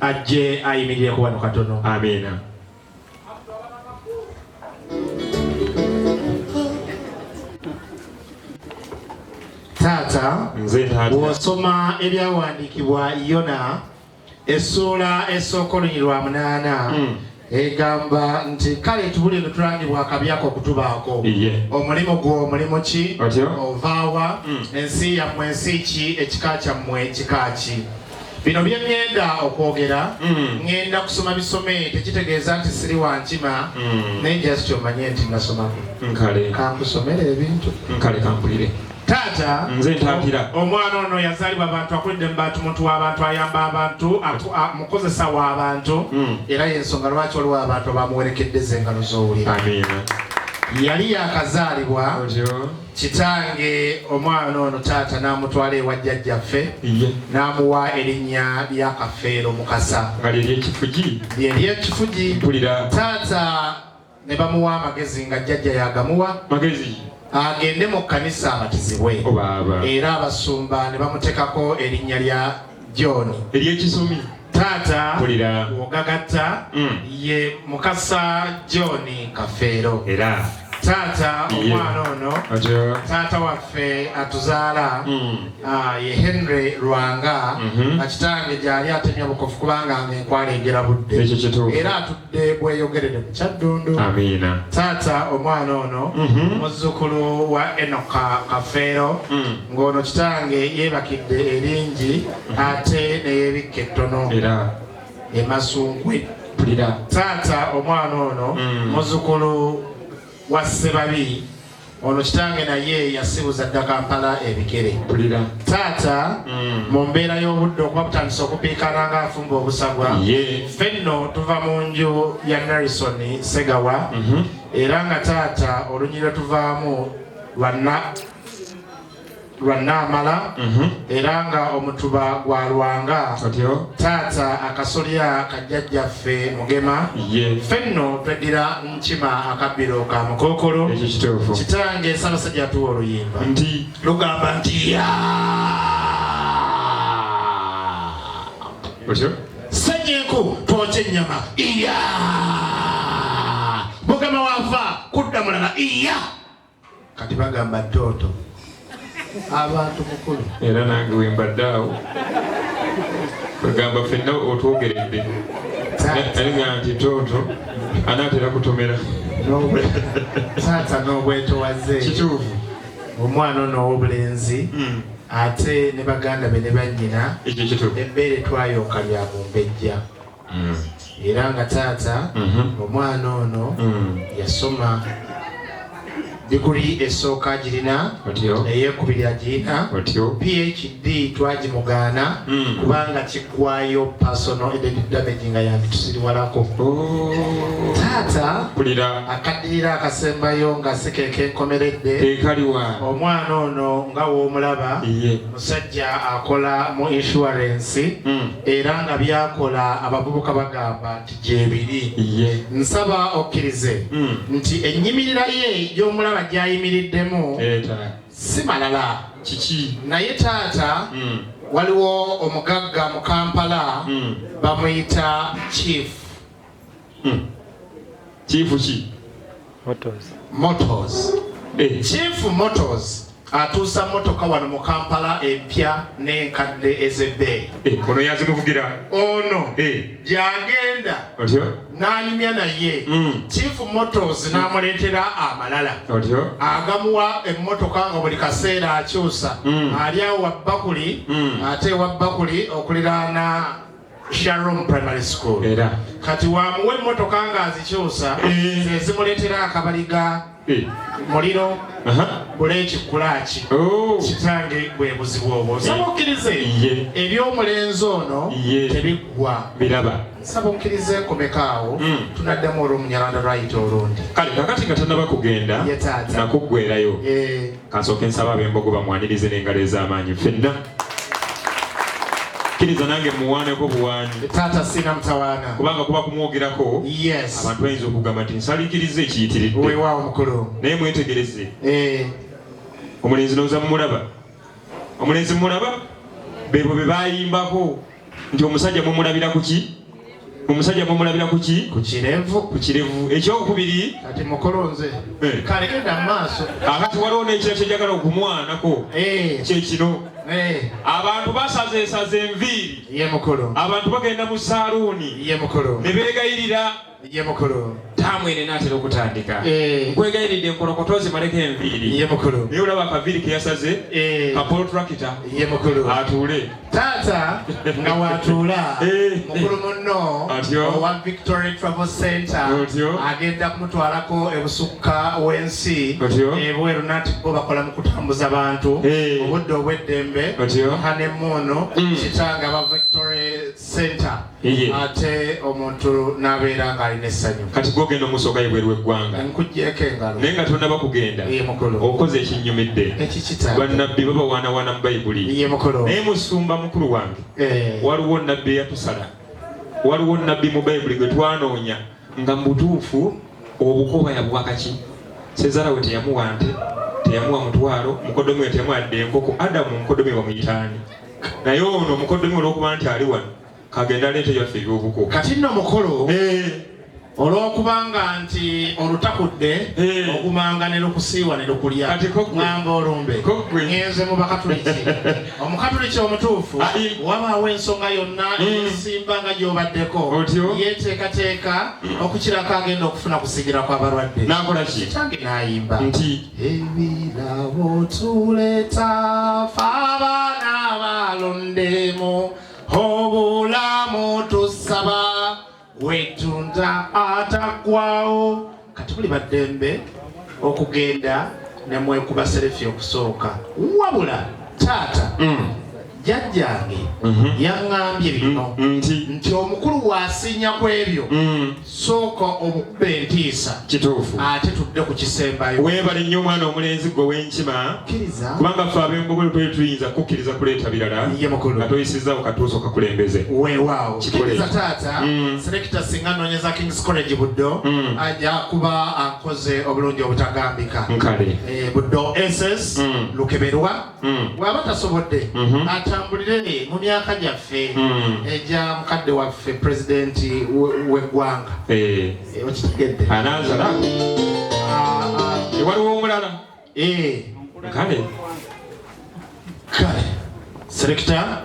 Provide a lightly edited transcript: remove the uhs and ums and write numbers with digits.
ajje ayimirire ku wano katono. Amina. Taata bw'osoma ebyawandiikibwa Yona essula esooka olunyiriri lwa 8 egamba nti kale tubulire ne tulangibwa akabi ako okutubaako omulimu gwo omulimu ki ovaawa ensi yammwe ensi ki ekika kyammwe kika ki. Bino bye ngenda okwogera ngenda kusoma bisome tekitegeeza nti siri wankima naye just kyomanye nti nasomako kankusomera ebintu kampulire. Taata nze ntaatira omwana ono yazaalibwa abantu akulidde mu bantu muntu w'abantu ayamba abantu mukozesa w'abantu era y'ensonga lwaki waliwo abantu bamuwerekeddeza engalo z'owulira. Yali yakazaalibwa kitange omwana ono taata n'amutwala ewa jjajjaffe n'amuwa erinnya lya Kafeero Mukasa ly'ekifugi. Taata ne bamuwa amagezi nga jjajja yagamuwa agende mu kkanisa abatizibwe era abasumba ne bamutekako erinnya lya John ery'ekisomi. Taata ogagatta ye Mukasa John Kafeero. Taata omwana ono taata waffe atuzaala ye Henry Lwanga akitange gyali atemya bukofu kubanga enkwala egera budde era atudde bweyogerere mu Kyaddondo. Taata omwana ono muzzukulu wa Enoka Kafeero ng'ono kitange yeebakidde eringi ate neyeebikka ettono Emasunkwe. Taata omwana ono muzzukulu wa Ssebabi ono kitange naye yasibuza dda Kampala ebikere. Taata mu mbeera y'obudde okuba butandisa okupiikana ng'afumba obusagwa ffenno tuva mu nju ya Nelson Segawa era nga taata olunyiriro tuvaamu lwannaamala era nga omutuba gwa Lwanga. Taata akasolya kajjajjaffe Mugema ffenno tweddira Nkima akabbiro ka Mukookolo. Kitange Ssaabasajja atuwa oluyimba lugamba nti Ssenyenku twoke ennyama Mugema waafa kudda mulala kati bagamba ttooto abantu mukulu era nange wembadde awo bagamba ffenna otwogeredde nalinga nti toto anaatera kutomera. Taata n'obwetowaze kituufu omwana ono ow'obulenzi ate ne baganda be ne bannyina ebbeere twayonka lya mumbejja era nga taata omwana ono yasoma diguli esooka girina eyekubiri agirina PhD twagimugaana kubanga kiggwayo personal identity damage nga yanditusiriwalako. Taata akaddirira akasembayo nga sikeeka enkomeredde omwana ono nga w'omulaba musajja akola mu insurance era nga byakola abavubuka bagamba nti gyebiri. Nsaba okkirize nti ennyimirira ye y'omulaba gyayimiriddemu si malala naye taata waliwo omugagga mu Kampala bamuyita Chief Motors. Chief Motors atuusa motoka wano mu Kampala empya n'enkadde ez'ebbeeyi. Ono yazimuvugira ono gyagenda n'anyumya naye Chief Motors n'amuleetera amalala agamuwa emmotoka nga buli kaseera akyusa ali awo wabbakuli ate wabbakuli okuliraana Sharon Primary School kati wamuwa emmotoka ng'azikyusa zezimuleetera akabaliga muliro bulekikulaaki kitange bwe buzibu obwo. Nsaba okkirize eby'omulenzi ono tebiggwa nsaba okkirize nkomekaawo tunaddamu olw'omunyalanda right olundi kale kakati nga tannaba kugenda nakuggwerayo kansooke nsaba ab'embogo bamwanirize n'engalo ez'amaanyi ffenna kiriza nange muwaaneko buwaani taata sina mutawaana kubanga kuba kumwogerako abantu bayinza okugamba nti nsaliikiriza ekiyitiridde weewaawo mukulu naye mwetegereze omulenzi nooza mumulaba omulenzi mumulaba bebo be bayimbako nti omusajja mumulabira kuki omusajja mumulabira kuki ku kirevu ekyokubiri kati mukolonze kalekeda maaso akati waliwo n'ekiro kyejagala okumwanako kyekino abantu basazeesaze enviiri ye mukolo abantu bagenda mu saaluuni ye mukolo ne beegayirira ye mukolo taamwene naatera okutandika nkwegayiridde enkolokoto zimaleko enviiri ye mukolo naye olaba akaviiri ke yasaze kapolo turakita ye mukolo atuule taata nga watuula mukulu munno owa Victoria Travel Center agenda kumutwalako ebusukka w'ensi ebweru nati bo bakola mu kutambuza bantu obudde obw'eddembe hanemuno kitanga ba Victoria Center ate omuntu n'abeera ng'alina essanyu kati gwogenda omusooka ebweru w'eggwanga nkuggyeko engalo naye nga tonnaba kugenda okoze ekinnyumidde bannabbi babawaanawaana mu bayibuli naye musumba mukulu wange waliwo nabbi eyatusala waliwo nabbi mu bayibuli gwe twanoonya nga mu butuufu obukoba yabuwakaki sezara we teyamuwa nte teyamuwa mutwalo mukodomi we teyamuwadde enkoko adamu mukodomi bamuyitaani naye ono omukodomi olw'okuba nti ali wano kagenda aleeta yaffe ebyobuko kati nno mukolo olw'okubanga nti olutakudde okumanga ne lukusiiwa ne lukulya ngamba olumbe ngenze mu bakatuliki omukatuliki omutuufu wabaawo ensonga yonna esimba nga gy'obaddeko yeeteekateeka okukirako agenda okufuna kusigira kw'abalwadde nakolaki kitange n'ayimba nti ebirabo tuleeta fe abaana balondemu obulamu tusaba wetunda ataggwawo kati buli baddembe okugenda ne mwekuba serefi okusooka wabula taata jjajjange yaŋŋambye bino nti omukulu bw'asinya ku ebyo sooka omukuba entiisa kituufu ate tudde ku kisembayo weebale nnyo omwana omulenzi gwe w'enkima kubanga ffe ab'embogole twali tuyinza kukkiriza kuleeta birala nga toyisizaawo katuusa okakulembeze weewaawo kiriza taata selekita singa anoonyeza King's College Buddo ajja kuba akoze obulungi obutagambika nkale Buddo SS Lukeberwa bw'aba tasobodde atambulire mu myaka gyaffe ejja mukadde waffe pulezidenti w'eggwanga okitegedde ananzala waliwo omulala kale selekita